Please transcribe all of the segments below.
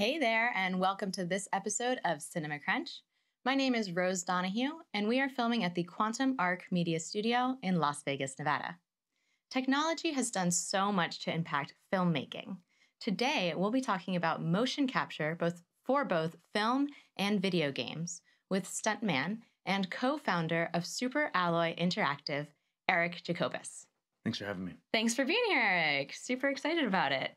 Hey there, and welcome to this episode of Cinema Crunch. My name is Rose Donahue, and we are filming at the Quantum Arc Media Studio in Las Vegas, Nevada. Technology has done so much to impact filmmaking. Today, we'll be talking about motion capture for both film and video games with stuntman and co-founder of SuperAlloy Interactive, Eric Jacobus. Thanks for having me. Thanks for being here, Eric. Super excited about it.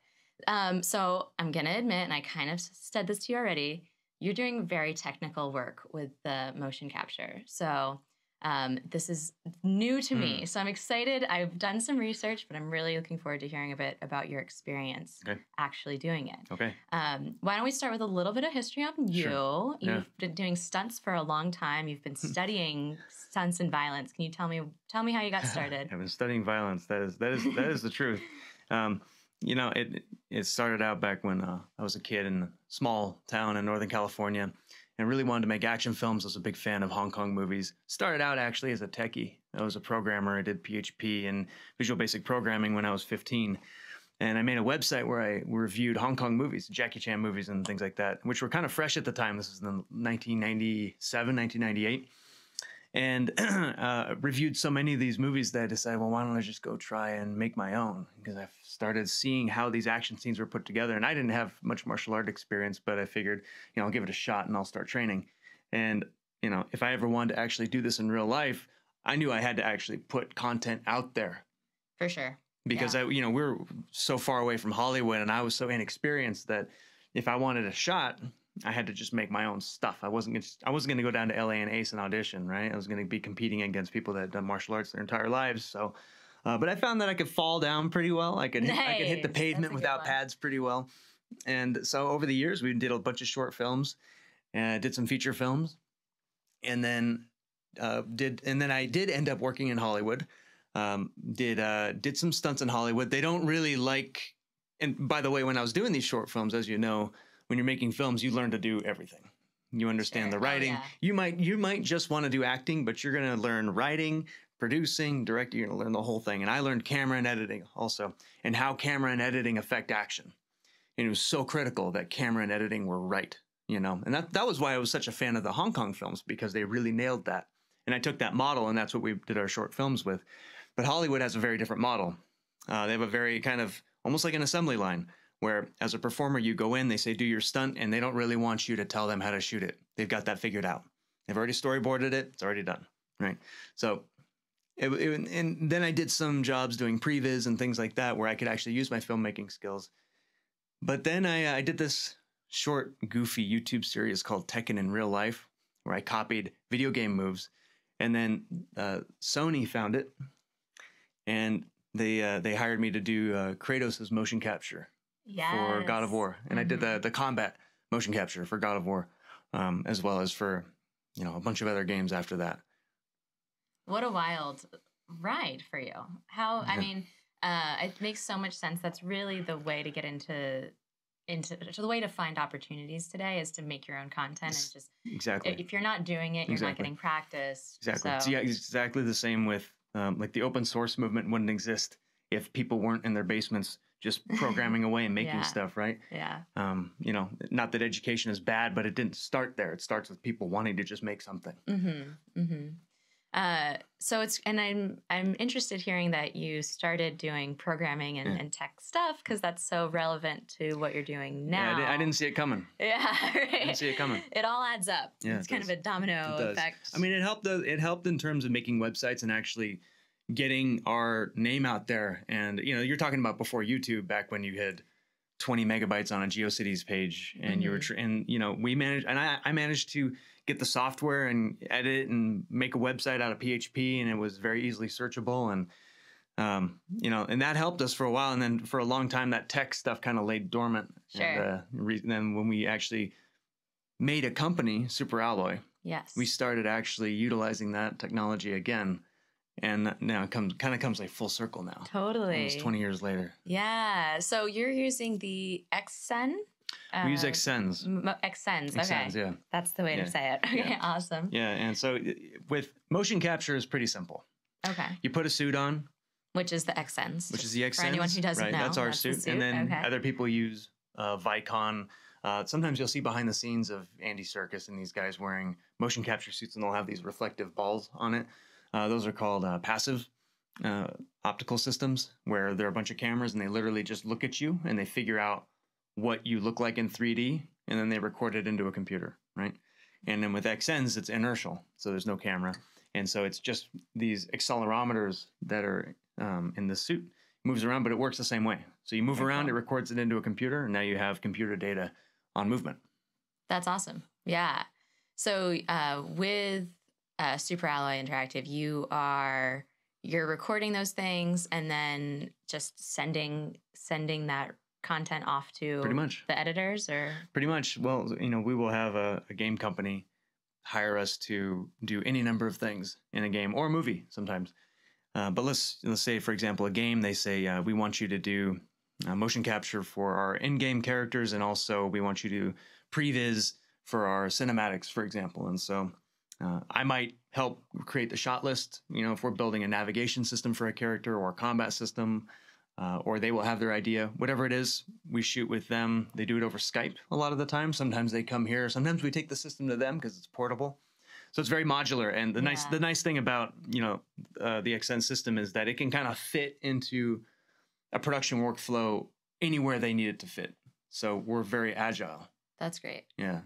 So I'm going to admit, and I kind of said this to you already, you're doing very technical work with the motion capture. So this is new to me. So I'm excited. I've done some research, but I'm really looking forward to hearing a bit about your experience actually doing it. Okay. Why don't we start with a little bit of history on you? Sure. You've been doing stunts for a long time. You've been studying stunts and violence. Can you tell me how you got started? I've been studying violence. That is the truth. You know, it started out back when I was a kid in a small town in Northern California and really wanted to make action films. I was a big fan of Hong Kong movies. Started out actually as a techie. I was a programmer. I did PHP and Visual Basic Programming when I was 15. And I made a website where I reviewed Hong Kong movies, Jackie Chan movies and things like that, which were kind of fresh at the time. This was in 1997, 1998. And reviewed so many of these movies that I decided, well, why don't I just go try and make my own? Because I started seeing how these action scenes were put together. And I didn't have much martial art experience, but I figured, I'll give it a shot and I'll start training. And, if I ever wanted to actually do this in real life, I knew I had to actually put content out there. For sure. Because we're so far away from Hollywood and I was so inexperienced that if I wanted a shot, I had to just make my own stuff. I wasn't going to go down to LA and ace an audition, right? I was going to be competing against people that had done martial arts their entire lives. So, but I found that I could fall down pretty well. I could hit the pavement without pads pretty well. And so over the years, we did a bunch of short films and did some feature films, and then I did end up working in Hollywood. Did some stunts in Hollywood. They don't really like. And by the way, when I was doing these short films, as you know, when you're making films, you learn to do everything. You understand the writing. You might just want to do acting, but you're going to learn writing, producing, directing. You're going to learn the whole thing. And I learned camera and editing also, and how camera and editing affect action. And it was so critical that camera and editing were right, And that was why I was such a fan of the Hong Kong films, because they really nailed that. And I took that model, and that's what we did our short films with. But Hollywood has a very different model. They have a very kind of almost like an assembly line, where as a performer, you go in, they say, do your stunt, and they don't really want you to tell them how to shoot it. They've got that figured out. They've already storyboarded it. It's already done, right? So, and then I did some jobs doing previs and things like that where I could actually use my filmmaking skills. But then I did this short, goofy YouTube series called Tekken in Real Life, where I copied video game moves. And then Sony found it, and they hired me to do Kratos' motion capture. For God of War. And I did the combat motion capture for God of War, as well as for, a bunch of other games after that. What a wild ride for you. It makes so much sense. That's really the way to get into the way to find opportunities today, is to make your own content and just if you're not doing it, you're not getting practice. Exactly. So. Yeah, exactly the same with like the open source movement wouldn't exist if people weren't in their basements just programming away and making stuff, right? Yeah. Not that education is bad, but it didn't start there. It starts with people wanting to just make something. I'm interested hearing that you started doing programming and tech stuff, because that's so relevant to what you're doing now. Yeah, I didn't see it coming. Yeah, right. I didn't see it coming. It all adds up. Yeah, it's kind of a domino effect. I mean, it helped in terms of making websites and actually getting our name out there. And, you're talking about before YouTube, back when you had 20 megabytes on a GeoCities page, and you were, we managed, and I managed to get the software and edit and make a website out of PHP, and it was very easily searchable. And, and that helped us for a while. And then for a long time, that tech stuff kind of laid dormant. Sure. And then when we actually made a company, SuperAlloy, we started actually utilizing that technology again. And now it comes like full circle now. Totally. Almost 20 years later. Yeah. So you're using the XSEN? We use XSENs. XSENs. Okay. XSENs, yeah. That's the way to say it. Okay, yeah. Awesome. Yeah, and so with motion capture is pretty simple. Okay. You put a suit on. Which is the XSENs. Which is the XSENs. For anyone who doesn't know. That's our suit. And then other people use Vicon Sometimes you'll see behind the scenes of Andy Serkis and these guys wearing motion capture suits, and they'll have these reflective balls on it. Those are called passive optical systems, where there are a bunch of cameras and they literally just look at you and they figure out what you look like in 3D, and then they record it into a computer, right? And then with XNs, it's inertial, so there's no camera. And so it's just these accelerometers that are in the suit. It moves around, but it works the same way. So you move around, it records it into a computer, and now you have computer data on movement. That's awesome. Yeah. So with SuperAlloy Interactive, you're recording those things and then just sending that content off to pretty much the editors, or pretty much. Well, we will have a game company hire us to do any number of things in a game or a movie sometimes. But let's say, for example, a game, they say, we want you to do motion capture for our in-game characters, and also we want you to previs for our cinematics, for example. And so I might help create the shot list, if we're building a navigation system for a character or a combat system, or they will have their idea. Whatever it is, we shoot with them. They do it over Skype a lot of the time. Sometimes they come here. Sometimes we take the system to them because it's portable. So it's very modular. And the nice thing about the XN system is that it can kind of fit into a production workflow anywhere they need it to fit. So we're very agile. That's great. Yeah.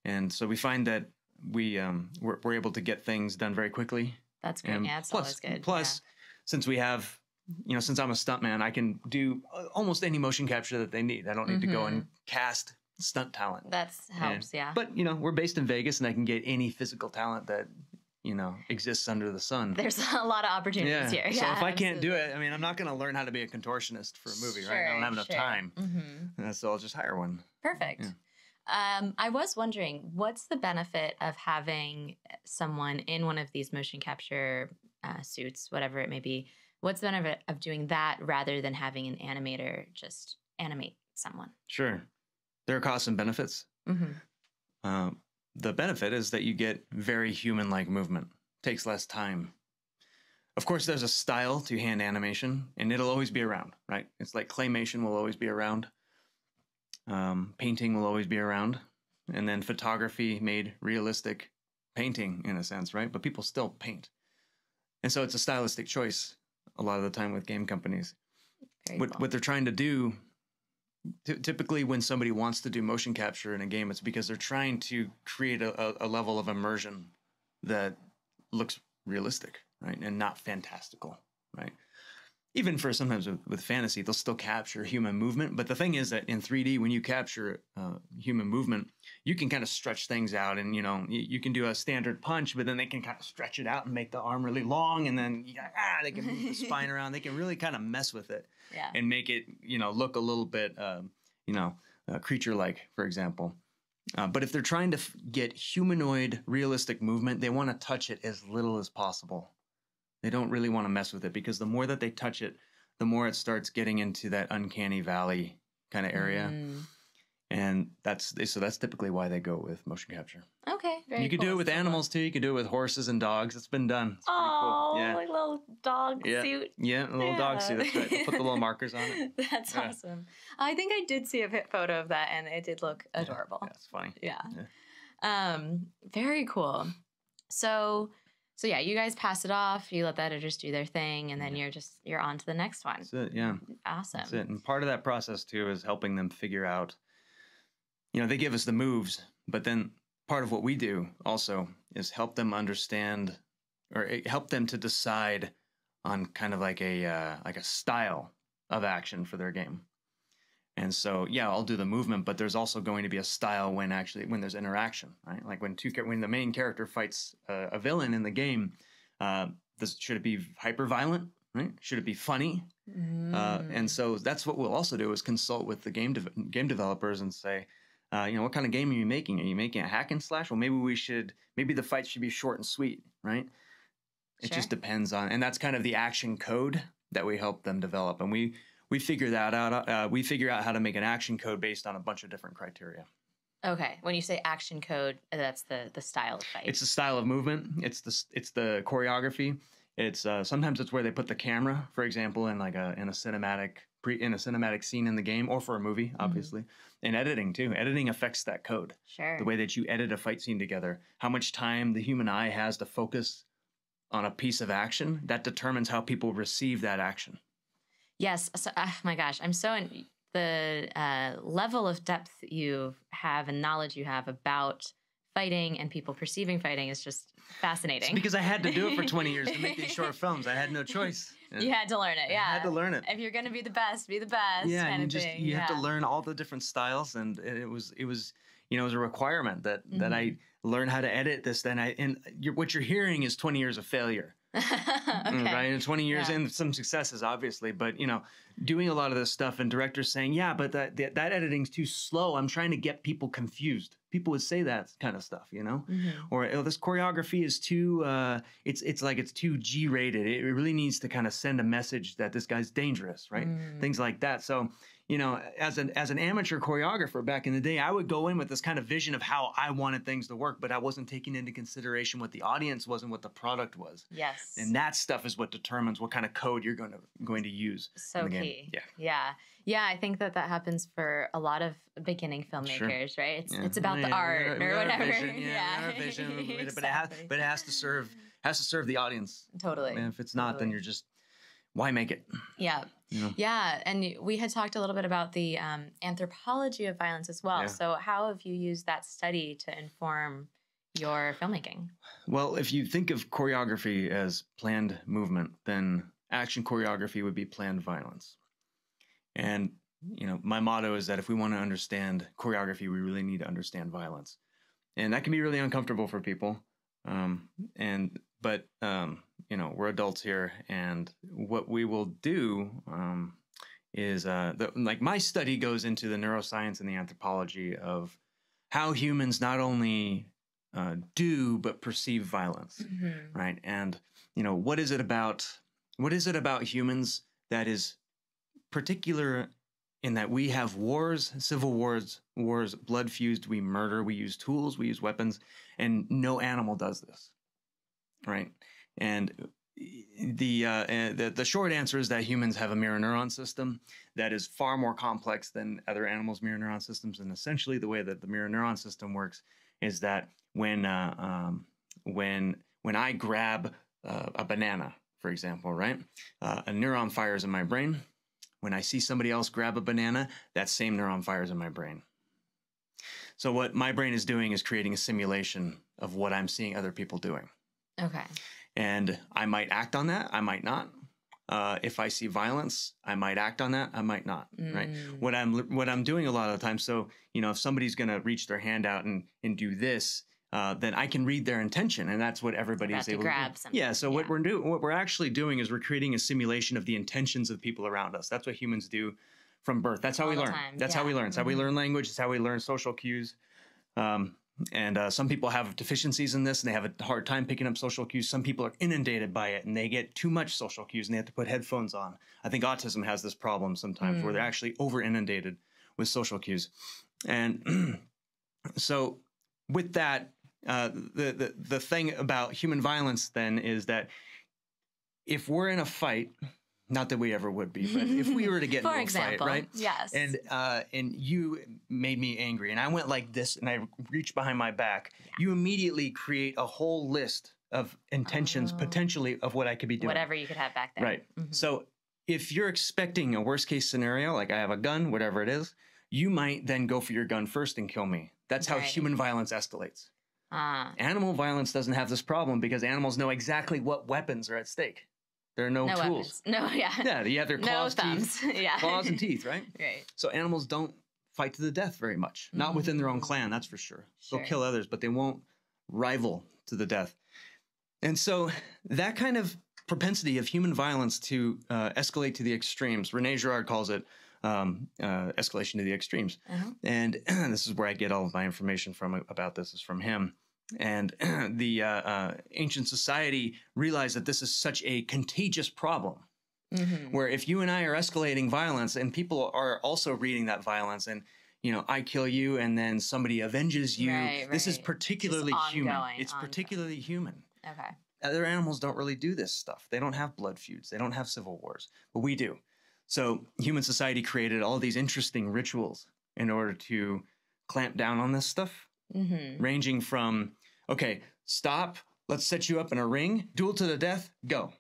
And so we find that we're able to get things done very quickly. That's great. Yeah, it's always good. Plus, since we have, since I'm a stuntman, I can do almost any motion capture that they need. I don't need to go and cast stunt talent. That helps, yeah. But, we're based in Vegas, and I can get any physical talent that, exists under the sun. There's a lot of opportunities here. So if I can't do it, I'm not going to learn how to be a contortionist for a movie, right? I don't have enough time. So I'll just hire one. Perfect. Yeah. I was wondering, what's the benefit of having someone in one of these motion capture suits, whatever it may be? What's the benefit of doing that rather than having an animator just animate someone? Sure. There are costs and benefits. The benefit is that you get very human-like movement. Takes less time. Of course, there's a style to hand animation, and it'll always be around, right? It's like claymation will always be around. Painting will always be around. And then photography made realistic painting, in a sense, right? But people still paint. And so it's a stylistic choice a lot of the time with game companies. What they're trying to do, typically when somebody wants to do motion capture in a game, it's because they're trying to create a level of immersion that looks realistic, right? And not fantastical, right? Even for sometimes with fantasy, they'll still capture human movement. But the thing is that in 3D, when you capture human movement, you can kind of stretch things out. And, you can do a standard punch, but then they can kind of stretch it out and make the arm really long. And then they can move the spine around. They can really kind of mess with it and make it, look a little bit, creature-like, for example. But if they're trying to get humanoid, realistic movement, they want to touch it as little as possible. They don't really want to mess with it, because the more that they touch it, the more it starts getting into that uncanny valley kind of area. And that's typically why they go with motion capture. Okay, very cool. You could do it with animals too. You could do it with horses and dogs. It's been done. It's pretty cool. Yeah. Like a little dog suit. Yeah, a little dog suit. That's right. We'll put the little markers on it. That's awesome. I think I did see a photo of that, and it did look adorable. Yeah, it's funny. Yeah. Very cool. So yeah, you guys pass it off. You let the editors do their thing, and then you're on to the next one. That's it. Yeah. Awesome. That's it. And part of that process too is helping them figure out. They give us the moves, but then part of what we do also is help them understand, or help them to decide on kind of like a style of action for their game. And so, I'll do the movement, but there's also going to be a style when there's interaction, right? Like when the main character fights a villain in the game, should it be hyper violent, right? Should it be funny? And so that's what we'll also do is consult with the game developers and say, what kind of game are you making? Are you making a hack and slash? Well, maybe the fight should be short and sweet, right? It just depends on, and that's kind of the action code that we help them develop. And we figure that out. We figure out how to make an action code based on a bunch of different criteria. Okay. When you say action code, that's the style of fight. It's the style of movement. It's the choreography. It's sometimes it's where they put the camera, for example, in like in a cinematic scene in the game, or for a movie, obviously. And editing too. Editing affects that code. Sure. The way that you edit a fight scene together, how much time the human eye has to focus on a piece of action, that determines how people receive that action. Yes. So, my gosh, I'm so in the level of depth you have and knowledge you have about fighting and people perceiving fighting is just fascinating. It's because I had to do it for 20 years to make these short films. I had no choice. You had to learn it, yeah. I had to learn it. If you're going to be the best, be the best. Yeah, kind and of thing. you have to learn all the different styles, and it was you know, it was a requirement that I learn how to edit this. What you're hearing is 20 years of failure. Okay. Right, and 20 years and some successes, obviously, but you know, doing a lot of this stuff and directors saying, yeah, but that editing's too slow. I'm trying to get people confused. People would say that kind of stuff, you know, or oh, this choreography is too it's like it's too G-rated. It really needs to kind of send a message that this guy's dangerous, right? Things like that. So, you know, as an amateur choreographer back in the day, I would go in with this kind of vision of how I wanted things to work, but I wasn't taking into consideration what the audience was and what the product was. Yes. And that stuff is what determines what kind of code you're going to use. So key. Yeah. Yeah. Yeah, I think that happens for a lot of beginning filmmakers, right? It's about the art or whatever. Our vision, Exactly. but it has to serve the audience. Totally. And if it's not, then you're just, why make it? Yeah. You know? Yeah. And we had talked a little bit about the anthropology of violence as well. Yeah. So how have you used that study to inform your filmmaking? Well, if you think of choreography as planned movement, then action choreography would be planned violence. And, you know, my motto is that if we want to understand choreography, we really need to understand violence. And that can be really uncomfortable for people. But you know, we're adults here, and what we will do is like my study goes into the neuroscience and the anthropology of how humans not only do but perceive violence, right? And you know, what is it about humans that is particular in that we have wars, civil wars, blood fused, we murder, we use tools, we use weapons, and no animal does this, right? And the short answer is that humans have a mirror neuron system that is far more complex than other animals' mirror neuron systems. And essentially, the way that the mirror neuron system works is that when I grab a banana, for example, right, a neuron fires in my brain. When I see somebody else grab a banana, that same neuron fires in my brain. So what my brain is doing is creating a simulation of what I'm seeing other people doing. Okay. And I might act on that. I might not. If I see violence, I might act on that. I might not. Right. What I'm doing a lot of the time. So, you know, if somebody's going to reach their hand out and do this, then I can read their intention, and that's what everybody is able to grab something. Yeah. So what we're actually doing is we're creating a simulation of the intentions of people around us. That's what humans do from birth. That's how we learn. That's how we learn. It's how we learn language. It's how we learn social cues. And some people have deficiencies in this, and they have a hard time picking up social cues. Some people are inundated by it, and they get too much social cues, and they have to put headphones on. I think autism has this problem sometimes where they're actually over inundated with social cues. And so with that, the thing about human violence then is that if we're in a fight, not that we ever would be, but if we were to get into a fight, right? Yes. And you made me angry, and I went like this, and I reached behind my back. Yeah. You immediately create a whole list of intentions, potentially, of what I could be doing. Whatever you could have back there. Right. So if you're expecting a worst case scenario, like I have a gun, whatever it is, you might then go for your gun first and kill me. That's how human violence escalates. Animal violence doesn't have this problem because animals know exactly what weapons are at stake. There are no tools. Weapons. No, yeah. Yeah, you have their claws, thumbs. teeth, claws and teeth, right? Right. So animals don't fight to the death very much. Not within their own clan, that's for sure. They'll kill others, but they won't rival to the death. And so that kind of propensity of human violence to escalate to the extremes, René Girard calls it escalation to the extremes. And this is where I get all of my information from about this is from him. And the ancient society realized that this is such a contagious problem, where if you and I are escalating violence and people are also reading that violence and, you know, I kill you and then somebody avenges you, this is particularly human. It's particularly human. Okay. other animals don't really do this stuff. They don't have blood feuds. They don't have civil wars, but we do. So human society created all these interesting rituals in order to clamp down on this stuff, ranging from, okay, stop, let's set you up in a ring, duel to the death, go.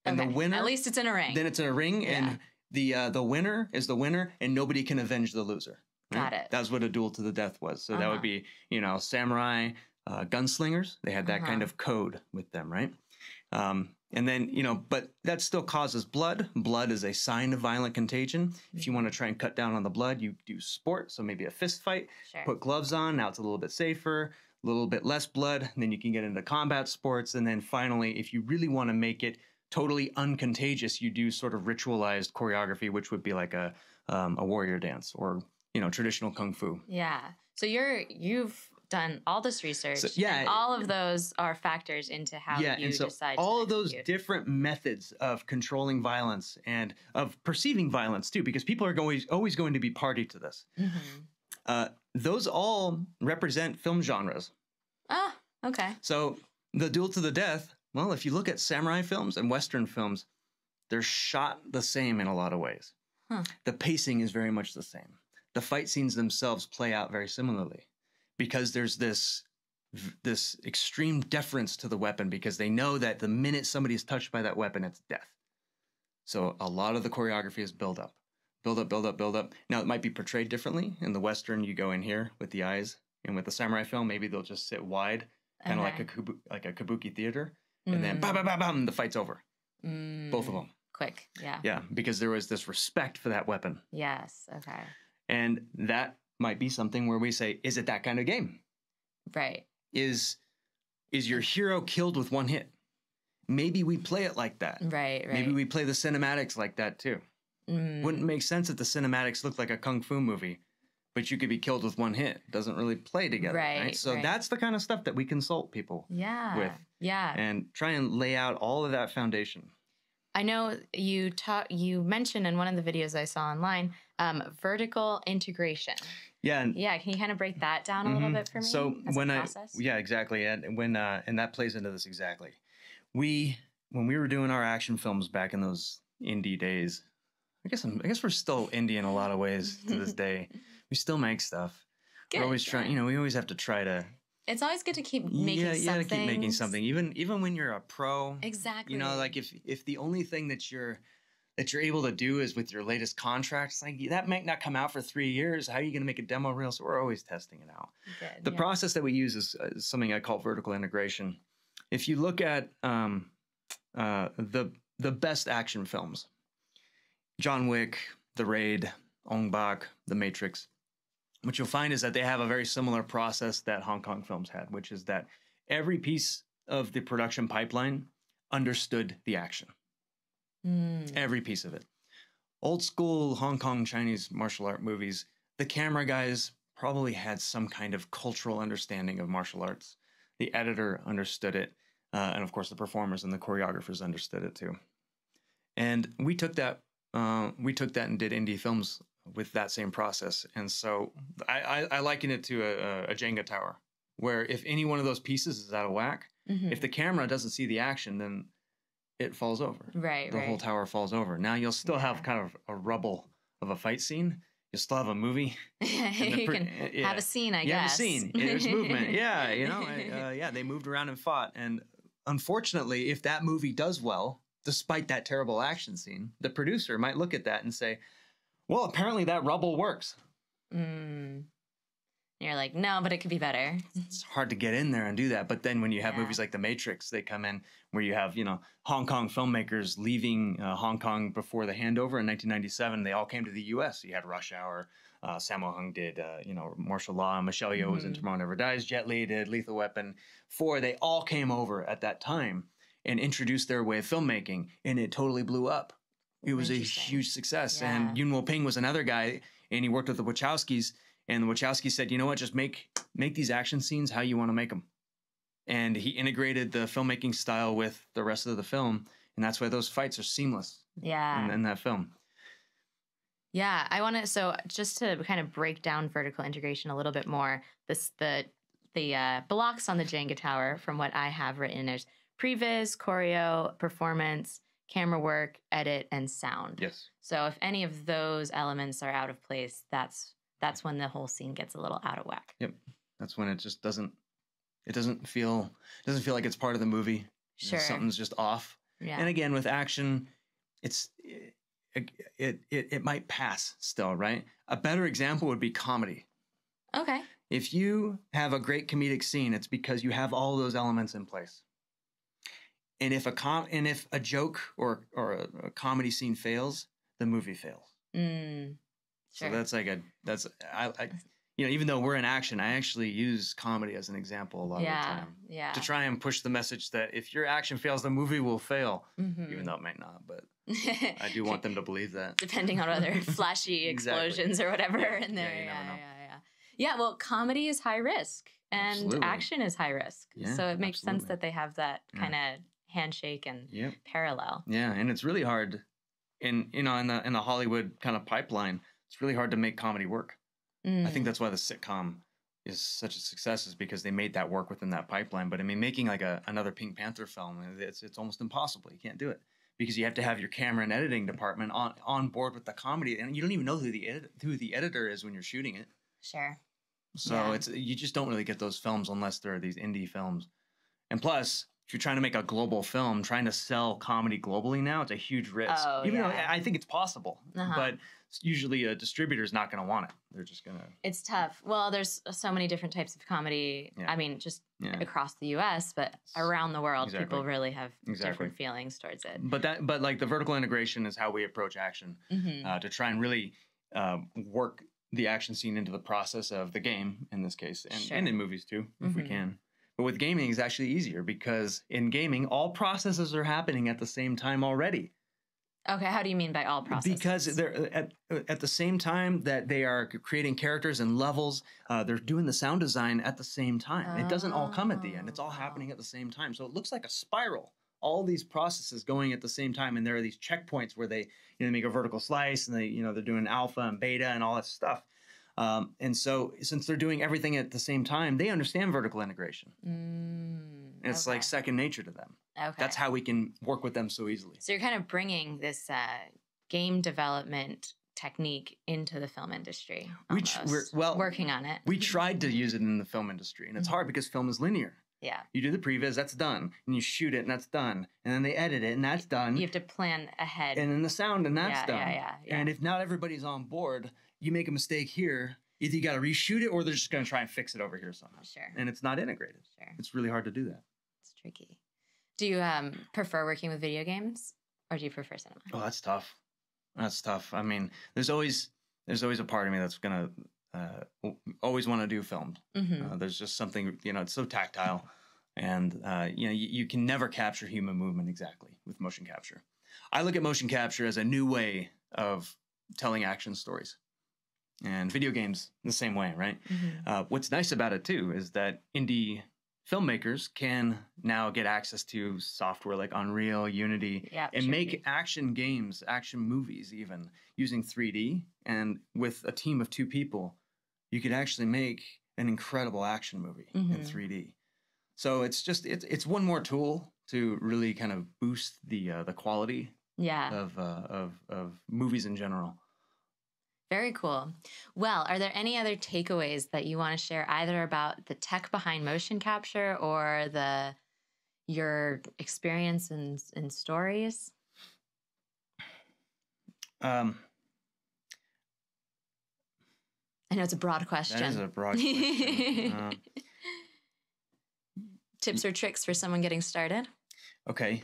And the winner, at least it's in a ring. Then it's in a ring, and the winner is the winner, and nobody can avenge the loser. Right? Got it. That's what a duel to the death was. So that would be, you know, samurai, gunslingers. They had that kind of code with them, right? And then, you know, but that still causes blood. Blood is a sign of violent contagion. If you want to try and cut down on the blood, you do sport. So maybe a fist fight, put gloves on. Now it's a little bit safer, a little bit less blood. And then you can get into combat sports. And then finally, if you really want to make it totally uncontagious, you do sort of ritualized choreography, which would be like a warrior dance or, you know, traditional kung fu. Yeah. So you've done all this research. So, and all of those are factors into how you decide. All of those different methods of controlling violence and of perceiving violence too, because people are always going to be party to this. Those all represent film genres. Ah, okay. So the duel to the death. Well, if you look at samurai films and Western films, they're shot the same in a lot of ways. The pacing is very much the same. The fight scenes themselves play out very similarly because there's this extreme deference to the weapon because they know that the minute somebody is touched by that weapon, it's death. So a lot of the choreography is build up. Build up, build up, build up. Now, it might be portrayed differently. In the Western, you go in here with the eyes. And with the samurai film, maybe they'll just sit wide, kind of like a kabuki theater. And then, bam, bam, bam, bam, the fight's over. Both of them. Quick, yeah. Yeah, because there was this respect for that weapon. Yes, okay. And that might be something where we say, is it that kind of game? Right. Is your hero killed with one hit? Maybe we play it like that. Right. Maybe we play the cinematics like that too. Wouldn't make sense if the cinematics looked like a kung fu movie, but you could be killed with one hit. It doesn't really play together, right? So that's the kind of stuff that we consult people with. Yeah. And try and lay out all of that foundation. I know you mentioned in one of the videos I saw online, vertical integration. Yeah. Yeah. Can you kind of break that down a little bit for me? So exactly. And that plays into this exactly. When we were doing our action films back in those indie days, I guess we're still indie in a lot of ways to this day. We still make stuff. We're always trying, you know, we always have to try to. It's always good to keep making something. Yeah, to keep making something. Even when you're a pro. Exactly. You know, like if the only thing that you're able to do is with your latest contract, it's like that might not come out for 3 years. How are you going to make a demo reel? So we're always testing it out. The process that we use is something I call vertical integration. If you look at the best action films, John Wick, The Raid, Ong Bak, The Matrix, what you'll find is that they have a very similar process that Hong Kong films had, which is that every piece of the production pipeline understood the action. Every piece of it. Old school Hong Kong Chinese martial art movies, the camera guys probably had some kind of cultural understanding of martial arts. The editor understood it. And of course, the performers and the choreographers understood it too. And we took that and did indie films with that same process. And so I liken it to a Jenga tower, where if any one of those pieces is out of whack, if the camera doesn't see the action, then it falls over. The whole tower falls over. Now you'll still have kind of a rubble of a fight scene. You'll still have a movie. You can have a scene, I guess. Have a scene. There's movement. Yeah, you know, they moved around and fought. And unfortunately, if that movie does well, despite that terrible action scene, the producer might look at that and say, well, apparently that rubble works. You're like, no, but it could be better. It's hard to get in there and do that. But then when you have movies like The Matrix, they come in where you have, you know, Hong Kong filmmakers leaving Hong Kong before the handover in 1997. They all came to the U.S. You had Rush Hour. Sammo Hung did, Martial Law. Michelle Yeoh was in Tomorrow Never Dies. Jet Li did Lethal Weapon 4. They all came over at that time and introduced their way of filmmaking, and it totally blew up. It was a huge success. Yeah. And Yuen Woo-ping was another guy, and he worked with the Wachowskis, and the Wachowskis said, you know what, just make these action scenes how you want to make them. And he integrated the filmmaking style with the rest of the film, and that's why those fights are seamless in that film. Yeah, I want to, so just to kind of break down vertical integration a little bit more, the blocks on the Jenga tower, from what I have written, there's previs, choreo, performance, camera work, edit, and sound. Yes. So if any of those elements are out of place, that's when the whole scene gets a little out of whack. Yep. That's when it just doesn't feel like it's part of the movie. Sure. Something's just off. Yeah. And again, with action, it might pass still, right? A better example would be comedy. Okay. If you have a great comedic scene, it's because you have all those elements in place. And if a joke or a comedy scene fails, the movie fails. Sure. So that's even though we're in action, I actually use comedy as an example a lot of the time. Yeah. To try and push the message that if your action fails, the movie will fail, even though it might not. But I do want them to believe that. Depending on whether flashy explosions or whatever in there. You never know. Yeah, well, comedy is high risk and Absolutely. Action is high risk. Yeah, so it makes sense absolutely. that they have that kind of handshake and parallel. Yeah, and it's really hard in the Hollywood kind of pipeline. It's really hard to make comedy work. I think that's why the sitcom is such a success, is because they made that work within that pipeline. But I mean, making like another Pink Panther film, it's almost impossible. You can't do it because you have to have your camera and editing department on board with the comedy, and you don't even know who the editor is when you're shooting it. Sure. So you just don't really get those films unless they're these indie films. And plus, if you're trying to make a global film, trying to sell comedy globally now, it's a huge risk. Even though I think it's possible, but usually a distributor is not going to want it. They're just going to... It's tough. Well, there's so many different types of comedy. Yeah. I mean, just across the U.S., but around the world, people really have different feelings towards it. But like the vertical integration is how we approach action, to try and really work the action scene into the process of the game in this case, and in movies too, if we can. But with gaming, it's actually easier because in gaming, all processes are happening at the same time already. Okay, how do you mean by all processes? Because they're at the same time that they are creating characters and levels, they're doing the sound design at the same time. It doesn't all come at the end. It's all happening at the same time. So it looks like a spiral. All these processes going at the same time, and there are these checkpoints where they make a vertical slice, and they're doing alpha and beta and all that stuff. And so since they're doing everything at the same time, they understand vertical integration. And it's like second nature to them. Okay. That's how we can work with them so easily. So you're kind of bringing this game development technique into the film industry. We're working on it. We tried to use it in the film industry, and it's hard because film is linear. Yeah. You do the previs, that's done. And you shoot it, and that's done. And then they edit it, and that's done. You have to plan ahead. And then the sound, and that's done. Yeah. And if not everybody's on board, you make a mistake here, either you got to reshoot it or they're just going to try and fix it over here somehow. Sure. And it's not integrated. Sure. It's really hard to do that. It's tricky. Do you prefer working with video games or do you prefer cinema? Oh, that's tough. That's tough. I mean, there's always a part of me that's going to always want to do filmed. There's just something, it's so tactile. And, you can never capture human movement exactly with motion capture. I look at motion capture as a new way of telling action stories. And video games the same way, right? What's nice about it, too, is that indie filmmakers can now get access to software like Unreal, Unity, and make action games, action movies even, using 3D. And with a team of 2 people, you could actually make an incredible action movie in 3D. So it's one more tool to really kind of boost the quality of movies in general. Very cool. Well, are there any other takeaways that you want to share either about the tech behind motion capture or your experience in stories? I know it's a broad question. That is a broad question. Tips or tricks for someone getting started? Okay.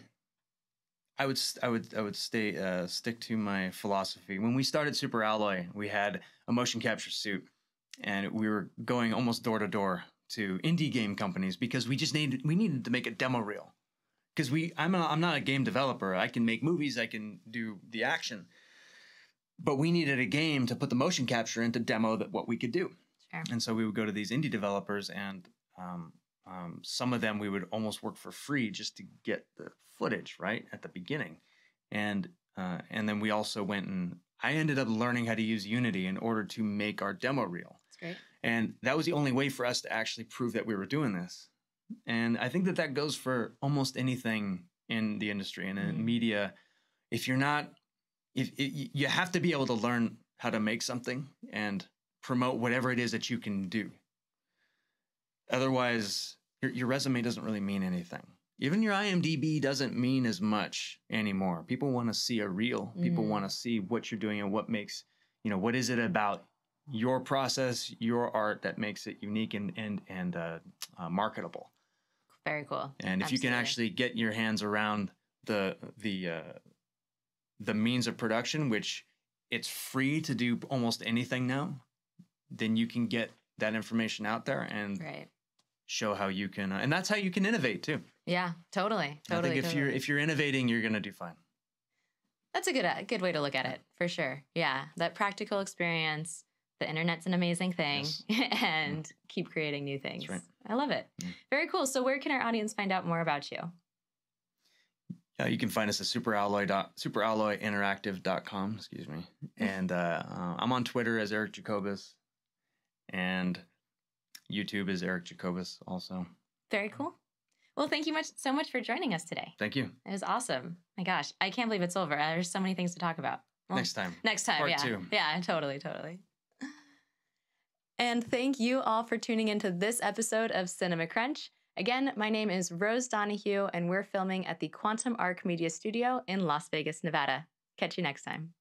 I would stick to my philosophy. When we started SuperAlloy, we had a motion capture suit, and we were going almost door to door to indie game companies because we needed to make a demo reel. Because I'm not a game developer. I can make movies. I can do the action, but we needed a game to put the motion capture in to demo what we could do. Sure. And so we would go to these indie developers, and some of them we would almost work for free just to get the footage right at the beginning, and then we also went and I ended up learning how to use Unity in order to make our demo reel. That's great. And that was the only way for us to actually prove that we were doing this, And I think that that goes for almost anything in the industry and in media. If you're not, if you have to be able to learn how to make something and promote whatever it is that you can do. Otherwise, your resume doesn't really mean anything. Even your IMDb doesn't mean as much anymore. People want to see a reel. People want to see what you're doing and what makes, you know, what is it about your process, your art that makes it unique and marketable. Very cool. And if you can actually get your hands around the means of production, which it's free to do almost anything now, then you can get that information out there and show how you can, and that's how you can innovate too. Yeah, totally. I think if you're innovating, you're going to do fine. That's a good way to look at it, for sure. Yeah, that practical experience. The internet's an amazing thing, and keep creating new things. That's right. I love it. Very cool. So where can our audience find out more about you? You can find us at SuperAlloy Interactive.com, excuse me. And I'm on Twitter as Eric Jacobus, and YouTube is Eric Jacobus also. Very cool. Well, thank you so much for joining us today. Thank you. It was awesome. My gosh, I can't believe it's over. There's so many things to talk about. Well, next time. Part 2. Yeah, totally. And thank you all for tuning into this episode of Cinema Crunch. Again, my name is Rose Donahue, and we're filming at the Quantum Arc Media Studio in Las Vegas, Nevada. Catch you next time.